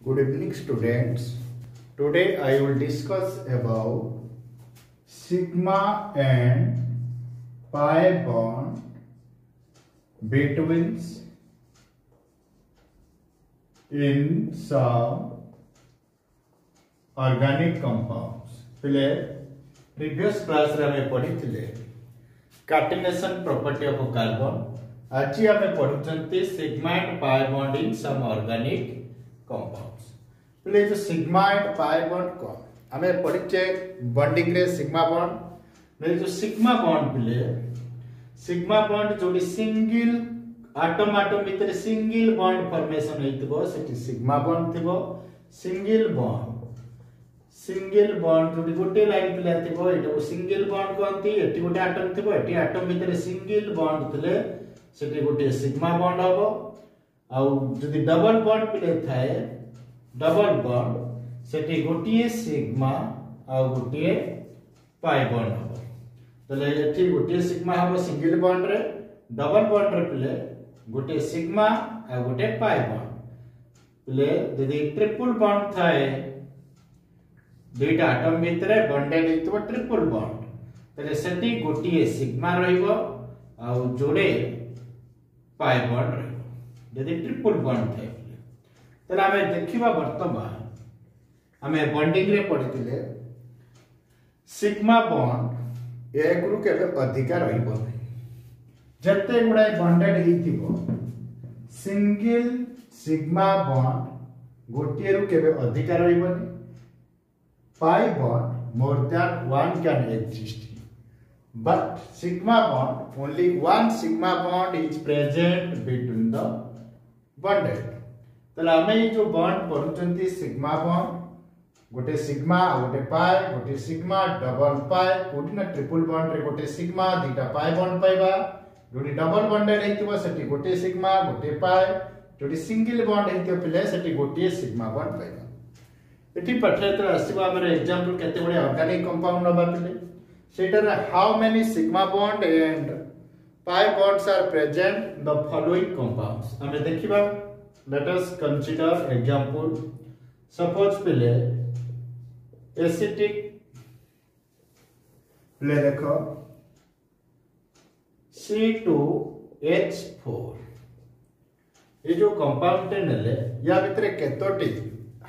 Good evening, students. Today I will discuss about sigma and pi bond between in some organic compounds. पहले previous class रे हमें पढ़ी थिले catenation property of carbon. आज हमें पढ़ुचंती sigma and pi bond in some organic compounds. पहले जो sigma and pi bond को हमें पढ़िचे बॉन्डिंग रे सिग्मा बॉन्ड ने जो सिग्मा बॉन्ड पहले सिग्मा बॉन्ड जोडी सिंगल एटम भीतर सिंगल बॉन्ड फॉर्मेशन होइतबो सेठी सिग्मा बॉन्ड थिबो सिंगल बॉन्ड जोडी गोटे लाइन पिला थिबो एटा सिंगल बॉन्ड कहंती एटी गोटे एटम थिबो एटी एटम भीतर सिंगल बॉन्ड थिले सेठी गोटे सिग्मा बॉन्ड हबो आ जदी डबल बॉन्ड पिले थाए डबल बॉन्ड सेठी गोटिए सिग्मा आ गोटिए पाई बॉन्ड हबो तले एठी गोटिए सिग्मा हबो सिंगल बॉन्ड रे डबल बॉन्ड रे पिले गोटे सिग्मा आ गोटे पाई बॉन्ड पिले यदि ट्रिपल बॉन्ड थाए दुईटा एटम भितरे बॉन्डेड हेतु ट्रिपल बॉन्ड तले सेठी गोटिए सिग्मा रहइबो आ जोड़े पाई बॉन्ड रहइबो यदि ट्रिपल बॉन्ड थाए तले हमें देखिबा वर्तमान हमें बॉन्डिंग रे पढ़िथिले सिग्मा बॉन्ड एक रु केबे अधिका रहिबो जते गुडा बॉन्डेड हेतिबो सिंगल सिग्मा बॉन्ड गोटिए रु केबे अधिका रहिबोनी pi bond more than one can exist but sigma bond only one sigma bond is present between the bonded तले हमें जो बॉन्ड पढुचंती सिग्मा बॉन्ड गोटे सिग्मा गोटे पाई गोटे सिग्मा डबल पाई कोठी ना ट्रिपल बॉन्ड रे गोटे सिग्मा दीटा पाई बॉन्ड पाइबा जोडी डबल बॉन्डेड हेतिबो सेठी गोटे सिग्मा गोटे पाई जोडी सिंगल बॉन्ड हेतिबो पिले सेठी गोटे सिग्मा बॉन्ड पाइबा एठी पठरेतर आसीबा हमर एग्जांपल केते बडे ऑर्गेनिक कंपाउंड नबा पिले सेटर how many sigma bond and pi bonds are present in the following compounds हमें देखिबा let us consider example suppose पहले एसिटिक ले देखो C2H4 ये जो कंपाउंड नेले या भितर केतोटी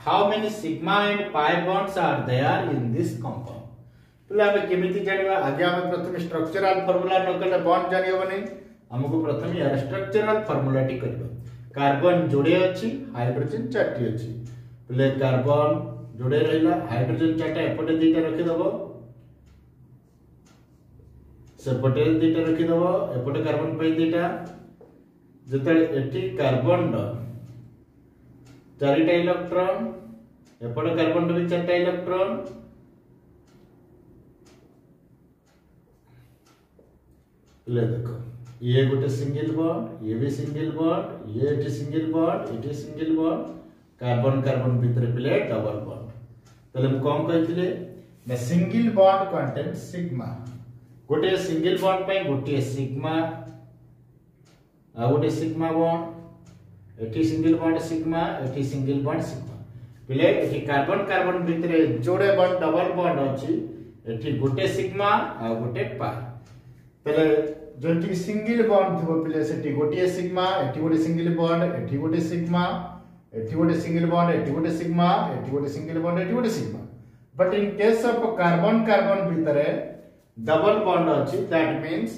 how many sigma and pi bonds are there in this compound पहले हमें केमिति जानिबा आगे हमें प्रथम स्ट्रक्चरल फार्मूला न कले बॉन्ड जानि होबनी हमको प्रथम यार स्ट्रक्चरल फार्मूला टी करबा कार्बन जोड़े अच्छी हाइड्रोजन चारटी अच्छी पहले कार्बन जोड़े रहिला हाइड्रोजन चारटा एपटे दीटा रखि दबो सेपटे दीटा रखि दबो एपटे कार्बन पे दीटा जते एटी कार्बन द चारटा इलेक्ट्रॉन एपटे कार्बन द चारटा इलेक्ट्रॉन ले देखो ये गोटे सिंगल बॉन्ड ये भी सिंगल बॉन्ड ये एटी सिंगल बॉन्ड एटी सिंगल बॉन्ड कार्बन कार्बन भीतर पिले डबल बॉन्ड तले हम कम कहथिले द सिंगल बॉन्ड कंटेन सिग्मा गोटे सिंगल बॉन्ड पे गोटे सिग्मा आ गोटे सिग्मा बॉन्ड एटी सिंगल बॉन्ड सिग्मा एटी सिंगल बॉन्ड सिग्मा पिले एटी कार्बन कार्बन भीतर जोड़े बॉन्ड डबल बॉन्ड अछि एटी गोटे सिग्मा आ गोटे पाई पहले जोटी सिंगल बॉन्ड थिबो पिले सेटी गोटिए सिग्मा एटी गोटे सिंगल बॉन्ड एटी गोटे सिग्मा एटी गोटे सिंगल बॉन्ड एटी गोटे सिग्मा एटी गोटे सिंगल बॉन्ड एटी गोटे sigma but in case of carbon carbon भीतर डबल बॉन्ड अछि that means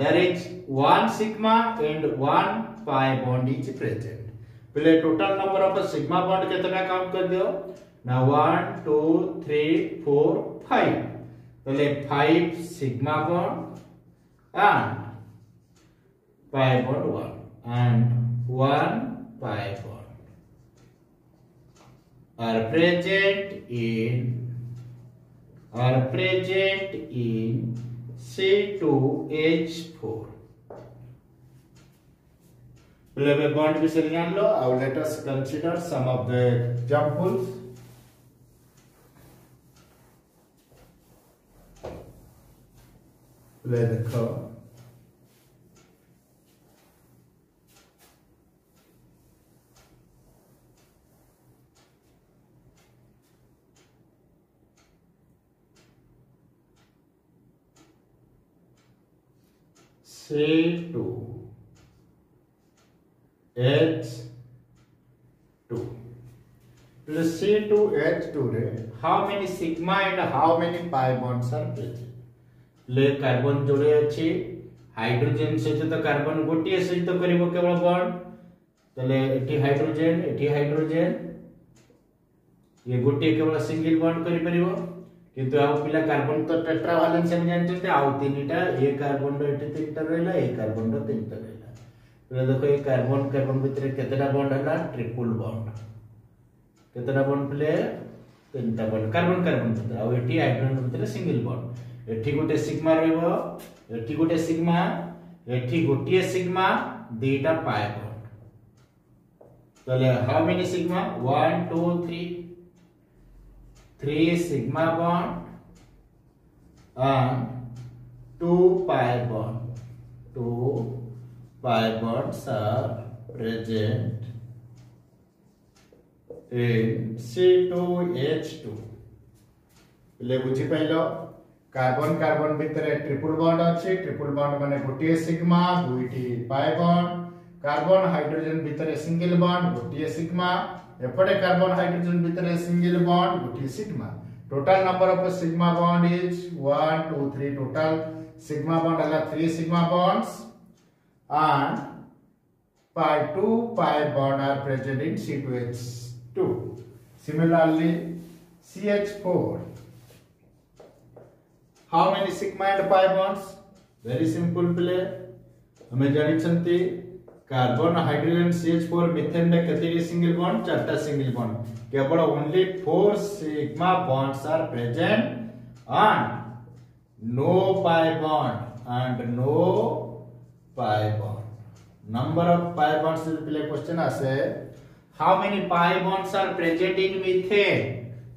there is one sigma and one pi bond is present पिले total number of sigma bond केतना काउंट कर दियो ना 1 2 3 4 5 पहले 5 sigma bond and pi bond 1 and 1 pi bond are present in C2H4 पहले bond विषय जान लो और let us consider some of the examples ले देखो C2H2. Plus C2H2 रे how many sigma and how many pi bonds are present? ले carbon जोड़े अच्छी हाइड्रोजन सहित तो कार्बन गोटे सहित करिवो केवल बॉन्ड तले एटी हाइड्रोजन ये गोटे केवल सिंगल बॉन्ड करि परिवो किंतु आ पिला कार्बन तो टेट्रा वैलेंस हम जानते आ तीनटा ए कार्बन रो एटी तीनटा रहला ए कार्बन रो तीनटा रहला तो देखो ये कार्बन कार्बन भीतर केतेटा बॉन्ड हला ट्रिपल बॉन्ड केतेटा बॉन्ड प्ले तीनटा बॉन्ड कार्बन कार्बन भीतर आ एटी हाइड्रोजन भीतर सिंगल बॉन्ड एठी गोटे सिग्मा रहबो एठी गोटे सिग्मा एठी गोटे सिग्मा दुईटा पाई बॉन्ड तले how many sigma 1 2 3 sigma bond and 2 pi bonds are present in C2H2 ले बुझी पाइलो कार्बन कार्बन भीतर ट्रिपल बॉन्ड अछि ट्रिपल बॉन्ड माने गोटे सिग्मा दुईटी पाई बॉन्ड कार्बन हाइड्रोजन भीतर सिंगल बॉन्ड गोटे सिग्मा एपटे कार्बन हाइड्रोजन भीतर सिंगल बॉन्ड गोटे sigma total number of sigma bond is 1 2 3 total sigma bond हला 3 sigma bonds and pi bond are present in C2H2 similarly CH4 how many sigma and pi bonds very simple play हमें जानि छंती carbon hydrogen CH4 methane रे केते single bond चारटा single bond केवल only 4 sigma bonds are present and no pi bond number of pi bonds is play question ase how many pi bonds are present in methane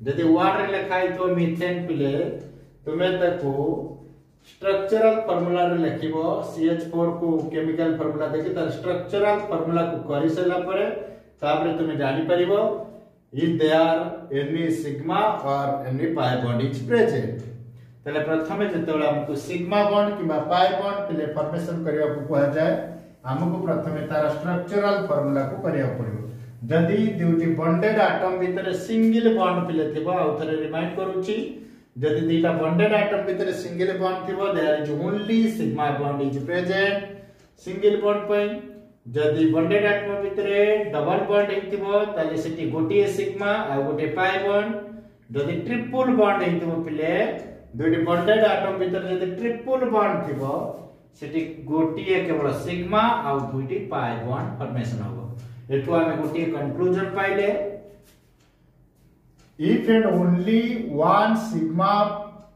जदि water लिखाई तो methane पिले तुमे ताको structural formula रे लिखिबो CH4 को chemical formula देखि त स्ट्रक्चरल फार्मूला को करि सला परे तापरे तुमे जानि परिबो if there are any sigma or any pi bond is present तले प्रथमे जेतेबेला हमको सिग्मा बॉन्ड किबा पाई बॉन्ड पिले फॉर्मेशन करिया को कहा जाय हमको प्रथमे तार स्ट्रक्चरल फार्मूला को करिया पड़िबो जदि दुटी बॉन्डेड एटम भीतर सिंगल बॉन्ड पिले थिबो आ थरे रिमाइंड करूची जदि दुटा बॉन्डेड एटम भीतर सिंगल बॉन्ड थिबो there is only sigma bond is present single bond पई जदि बॉन्डेड एटम भीतर डबल बॉन्ड हेतिबो ताले सेटी गोटे सिग्मा आ गोटे पाई बॉन्ड जदि ट्रिपल बॉन्ड हेतिबो पिले दुटी बॉन्डेड एटम भीतर जदि ट्रिपल बॉन्ड थिबो सेटी गोटे केवल सिग्मा आ दुटी पाई बॉन्ड फॉर्मेशन होबो एठु आमे गोटे कंक्लूजन पाइले if and only one sigma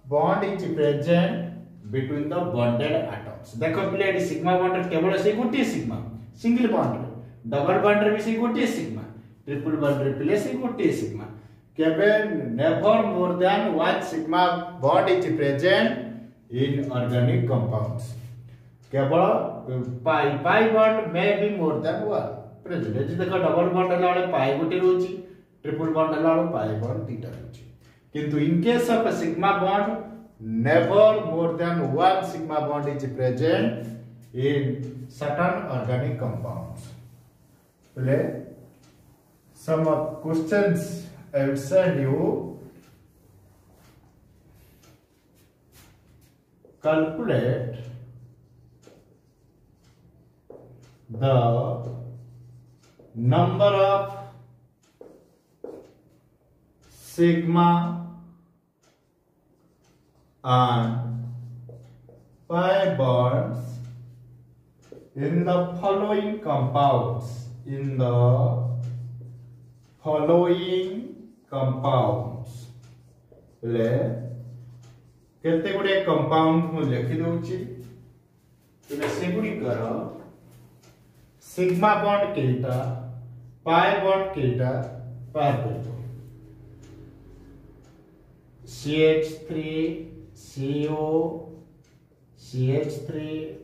bond is present between the bonded atoms देखो पिले एटी सिग्मा बॉन्ड केवल से गोटे sigma single bond double bond रे भी से गोटे सिग्मा ट्रिपल बॉन्ड रे पिले से गोटे सिग्मा केबे never more than one sigma bond is present in organic compounds केवल pi bond may be more than one present जे देखो डबल बॉन्ड हला वाले पाई गोटे रोची ट्रिपल बॉन्ड हला वाले पाई बॉन्ड तीटा रोची किंतु इन case of a sigma bond never more than one sigma bond is present in certain organic compounds. Play some questions I will send you. Calculate the number of sigma and pi bonds in the following compounds ले केते गुडे compound मु लिखि दोछि तने सेगुडी करो sigma bond केटा pi bond केटा पार करतो CH3 CO CH3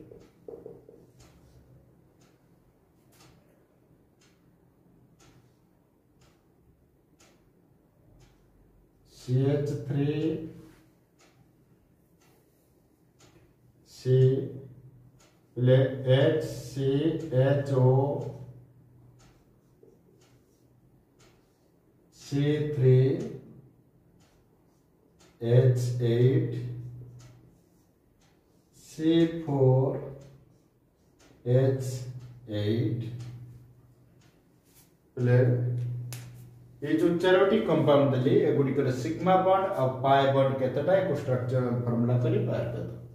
CH3 C ले HCHO C3 H8 C4 H8 ये जो चारोटी कंपाउंड दली एगुडी सिग्मा बॉन्ड और पाई बॉन्ड केतटा एक स्ट्रक्चर फॉर्मूला करी बाहर कर